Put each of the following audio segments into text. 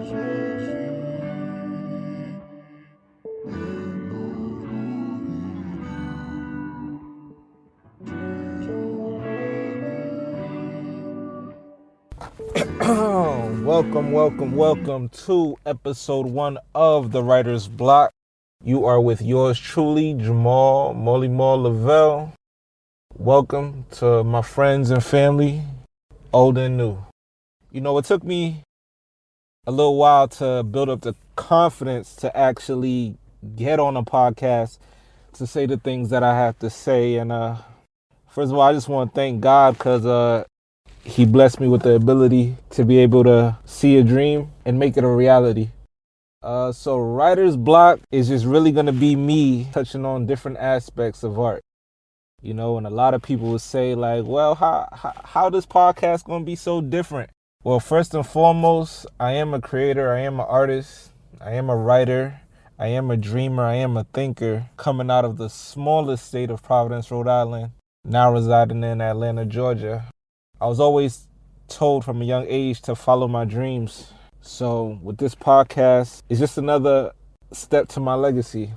Welcome to episode 1 of The Writer's Block. You are with yours truly, Jamal Molly Lavelle. Welcome to my friends and family, old and new. You know, it took me a little while to build up the confidence to actually get on a podcast to say the things that I have to say. And first of all, I just want to thank God because he blessed me with the ability to be able to see a dream and make it a reality. So Writer's Block is just really going to be me touching on different aspects of art. You know, and a lot of people would say like, well, how this podcast going to be so different? Well, first and foremost, I am a creator. I am an artist. I am a writer. I am a dreamer. I am a thinker coming out of the smallest state of Providence, Rhode Island, now residing in Atlanta, Georgia. I was always told from a young age to follow my dreams. So with this podcast, it's just another step to my legacy.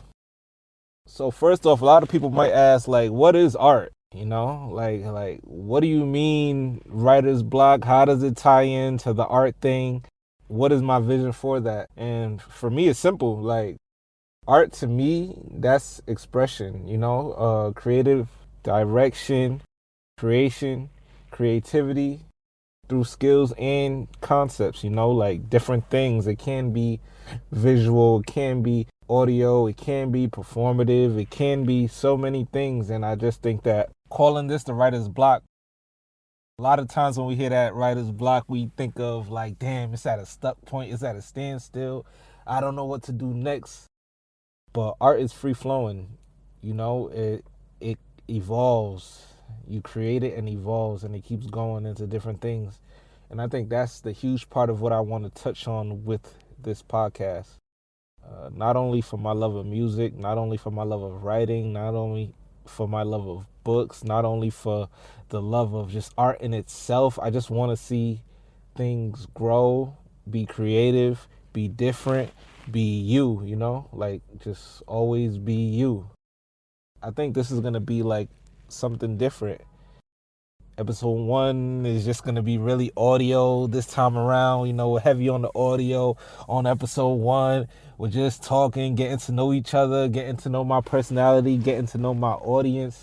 So first off, a lot of people might ask, like, what is art? You know, like what do you mean writer's block? How does it tie into the art thing? What is my vision for that? And for me, it's simple. Like, art to me, that's expression, you know, creative direction, creation, creativity through skills and concepts, you know, like different things. It can be visual, it can be audio, it can be performative, it can be so many things. And I just think that calling this the writer's block, a lot of times when we hear that writer's block, we think of like, damn, it's at a stuck point, it's at a standstill, I don't know what to do next. But art is free flowing, you know, it evolves. You create it and evolves, and it keeps going into different things. And I think that's the huge part of what I want to touch on with this podcast. Not only for my love of music, not only for my love of writing, not only for my love of books, not only for the love of just art in itself. I just want to see things grow, be creative, be different, be you, you know, like just always be you. I think this is going to be like something different. Episode 1 is just going to be really audio this time around, you know, heavy on the audio. On episode 1, we're just talking, getting to know each other, getting to know my personality, getting to know my audience.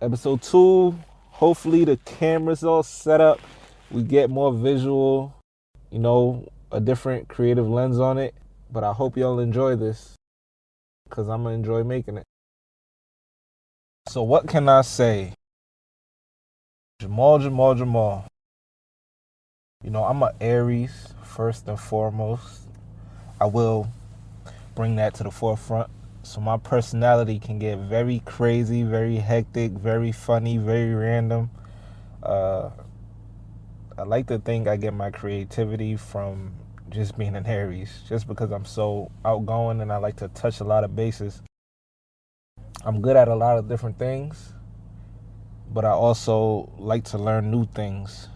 Episode 2, hopefully the camera's all set up. We get more visual, you know, a different creative lens on it. But I hope y'all enjoy this because I'm going to enjoy making it. So what can I say? Jamal. You know, I'm an Aries, first and foremost. I will bring that to the forefront. So my personality can get very crazy, very hectic, very funny, very random. I like to think I get my creativity from just being an Aries, just because I'm so outgoing and I like to touch a lot of bases. I'm good at a lot of different things, but I also like to learn new things.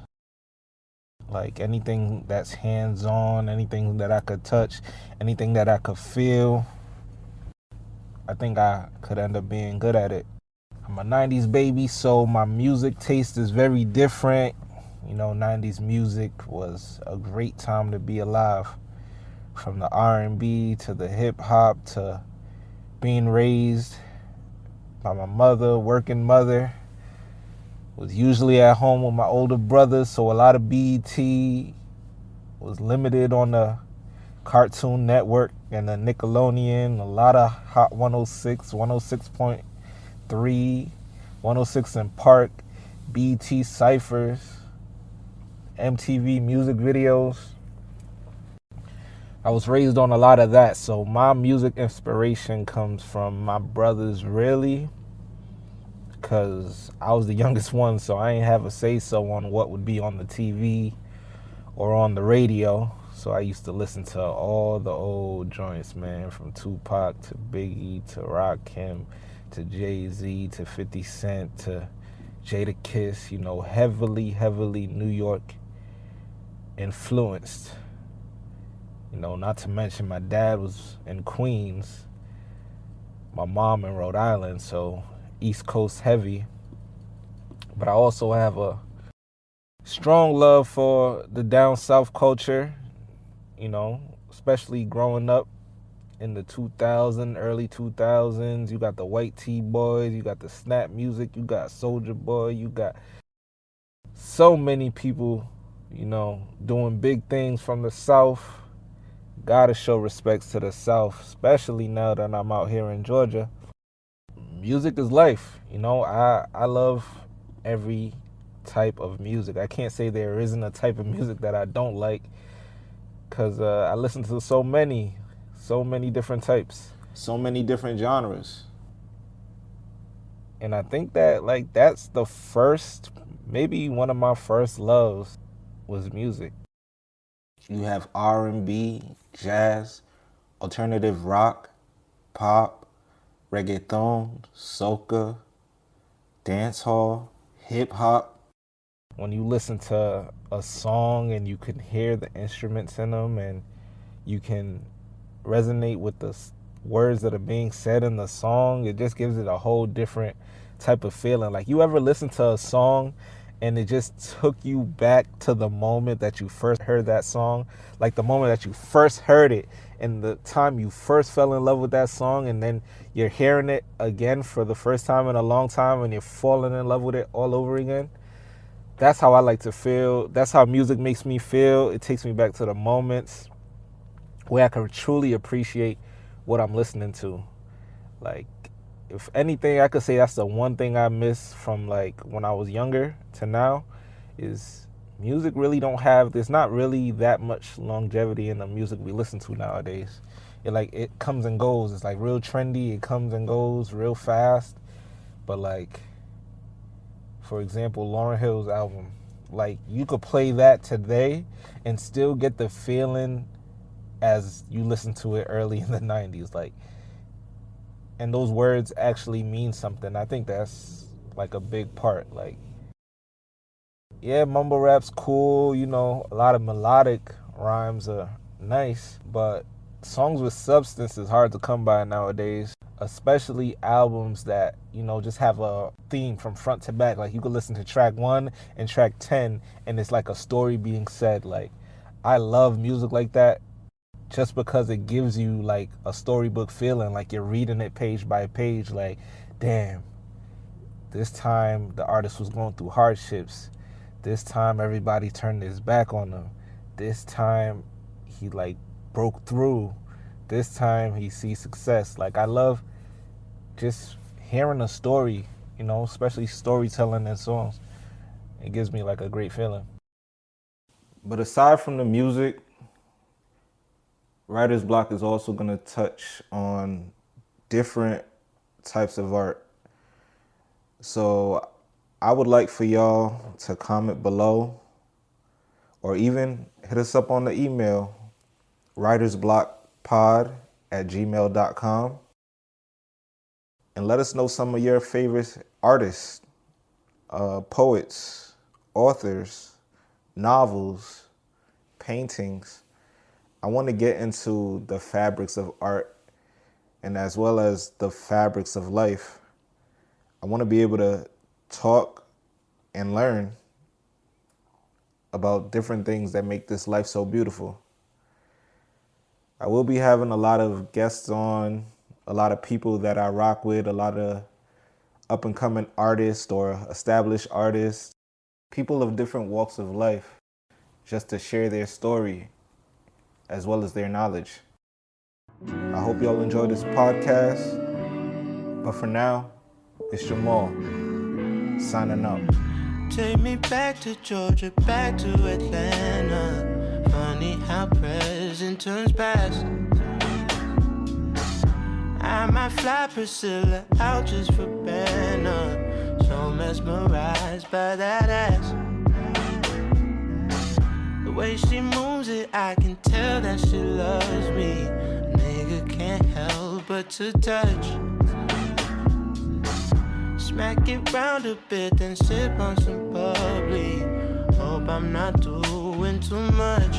Like anything that's hands-on, anything that I could touch, anything that I could feel, I think I could end up being good at it. I'm a 90s baby, so my music taste is very different. You know, 90s music was a great time to be alive. From the R&B to the hip-hop to being raised by my mother, working mother. Was usually at home with my older brothers, so a lot of BET was limited on the Cartoon Network and the Nickelodeon. A lot of Hot 106, 106.3, 106 in Park, BET Cyphers, MTV music videos. I was raised on a lot of that, so my music inspiration comes from my brothers, really, because I was the youngest one, so I ain't have a say-so on what would be on the TV or on the radio. So I used to listen to all the old joints, man, from Tupac to Biggie to Rakim to Jay-Z to 50 Cent to Jadakiss, you know, heavily New York influenced. Not to mention my dad was in Queens, my mom in Rhode Island, so East Coast heavy. But I also have a strong love for the down south culture, especially growing up in the early 2000s. You got the White Tee Boys, you got the Snap Music, you got Soulja Boy, you got so many people, doing big things from the South. Gotta show respects to the South, especially now that I'm out here in Georgia. Music is life, I love every type of music. I can't say there isn't a type of music that I don't like, because I listen to so many different types, so many different genres. And I think that that's the first, maybe one of my first loves was music. You have R&B, jazz, alternative rock, pop, reggaeton, soca, dancehall, hip hop. When you listen to a song and you can hear the instruments in them and you can resonate with the words that are being said in the song, it just gives it a whole different type of feeling. Like, you ever listen to a song and it just took you back to the moment that you first heard that song, like the moment that you first heard it and the time you first fell in love with that song, and then you're hearing it again for the first time in a long time and you're falling in love with it all over again? That's how I like to feel. That's how music makes me feel. It takes me back to the moments where I can truly appreciate what I'm listening to. Like, if anything, I could say that's the one thing I miss from like when I was younger to now, is music really there's not really that much longevity in the music we listen to nowadays. It comes and goes. It's like real trendy. It comes and goes real fast. But like, for example, Lauryn Hill's album, like, you could play that today and still get the feeling as you listen to it early in the 90s. Like, and those words actually mean something. I think that's like a big part. Like, yeah, mumble rap's cool, a lot of melodic rhymes are nice, but songs with substance is hard to come by nowadays, especially albums that, just have a theme from front to back. Like, you could listen to track 1 and track 10 and it's like a story being said. Like, I love music like that, just because it gives you like a storybook feeling, like you're reading it page by page. Like, damn, this time the artist was going through hardships. This time everybody turned his back on him. This time he like broke through. This time he sees success. Like, I love just hearing a story, especially storytelling in songs. It gives me like a great feeling. But aside from the music, Writer's Block is also going to touch on different types of art. So I would like for y'all to comment below, or even hit us up on the email, writersblockpod@gmail.com, and let us know some of your favorite artists, poets, authors, novels, paintings. I want to get into the fabrics of art, and as well as the fabrics of life. I want to be able to talk and learn about different things that make this life so beautiful. I will be having a lot of guests on, a lot of people that I rock with, a lot of up and coming artists or established artists, people of different walks of life, just to share their story as well as their knowledge. I hope y'all enjoy this podcast. But for now, it's Jamal, signing out. Take me back to Georgia, back to Atlanta. Funny how present turns past. I might fly Priscilla out just for banner. So mesmerized by that ass. The way she moves it, I can tell that she loves me. A nigga can't help but to touch. Smack it round a bit, then sip on some bubbly. Hope I'm not doing too much.